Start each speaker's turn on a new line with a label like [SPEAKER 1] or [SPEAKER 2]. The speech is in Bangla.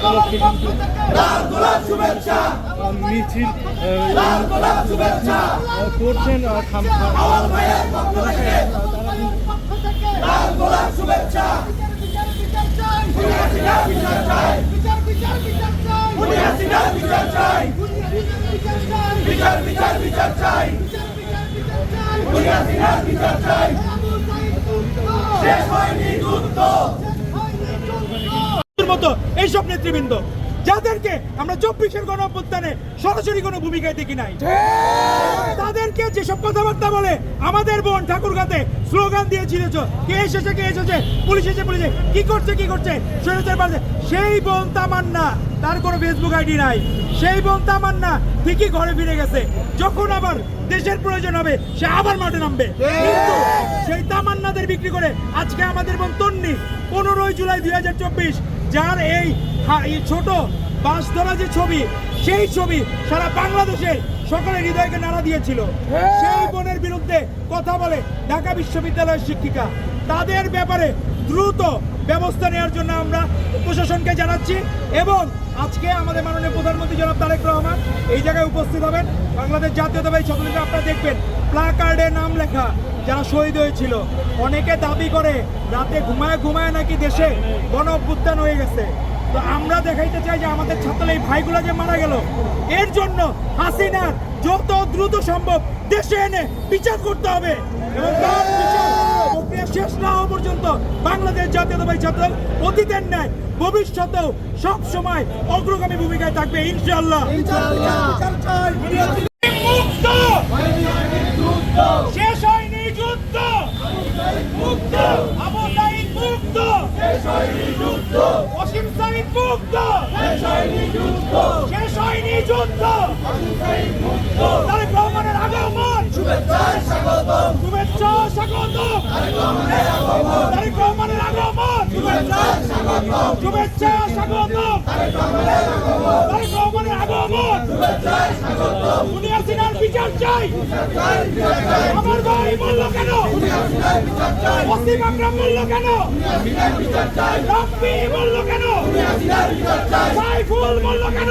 [SPEAKER 1] উপলক্ষে কিন্তু মিছিল করছেন
[SPEAKER 2] মতো এইসব নেতৃবৃন্দ যাদেরকে আমরা 24-এর গণঅভ্যুত্থানে সরাসরি কোনো ভূমিকায় দেখি নাই, তাদেরকে যেসব কথাবার্তা বলে আমাদের বোন ঠাকুরগাঁতে স্লোগান দিয়েছিল কে এসেছে পুলিশ এসে পুলিশে কি করছে স্বৈরাচার পাশে, সেই বোন তামান্না তার কোনো ফেসবুক আইডি নাই, সেই বোন তামান্না ঠিকই ঘরে ফিরে গেছে। যখন আবার দেশের প্রয়োজন হবে সে আবার মাঠে নামবে, কিন্তু সেই তামান্নাদের বিক্রি করে আজকে আমাদের বোন তন্নি 15 জুলাই 2024 যার এই ছোট বাস ধরা যে ছবি, সেই ছবি সারা বাংলাদেশের সকলের হৃদয়কে নাড়া দিয়েছিল। সেই বোনের বিরুদ্ধে কথা বলে ঢাকা বিশ্ববিদ্যালয়ের শিক্ষিকা, তাদের ব্যাপারে দ্রুত ব্যবস্থা নেওয়ার জন্য আমরা প্রশাসনকে জানাচ্ছি এবং আজকে আমাদের মাননীয় প্রধানমন্ত্রী জনাব তারেক রহমান এই জায়গায় উপস্থিত হবেন। বাংলাদেশ জাতীয়তাবাদী ছাত্রলীগ আপনারা দেখবেন প্ল্যাকার্ডে নাম লেখা যারা শহীদ হয়েছিল। অনেকে দাবি করে রাতে ঘুমায় নাকি দেশে গণ অভ্যুত্থান হয়ে গেছে। তো আমরা দেখাইতে চাই যে আমাদের ছাত্রলীগ ভাইগুলো যে মারা গেল, এর জন্য হাসিনার যত দ্রুত সম্ভব দেশে এনে বিচার করতে হবে এবং তার বিচার প্রক্রিয়া শেষ না হওয়া পর্যন্ত বাংলাদেশ জাতীয়তাবাদী ছাত্রলীগ অতীতের ন্যায় ভবিষ্যতেও সব সময় অগ্রগামী ভূমিকায় থাকবে ইনশাআল্লাহ। শেষ হয়নি যুদ্ধ, আবু সাঈদ মুক্ত, ওসিম সাঈদ মুক্ত, শেষ হয়নি যুদ্ধ, তারেক রহমানের আগমন, শুভেচ্ছা স্বাগতম, তারেক রহমানের আগমন, শুভেচ্ছা স্বাগতম, তারেক রহমানের আগমন, দুনিয়া সিনার বিচার চাই, আমার ভাই বললো কেন, ওসিম আকরাম বললো কেন, রাব্বি বললো কেন, সাইফুল বললো কেন।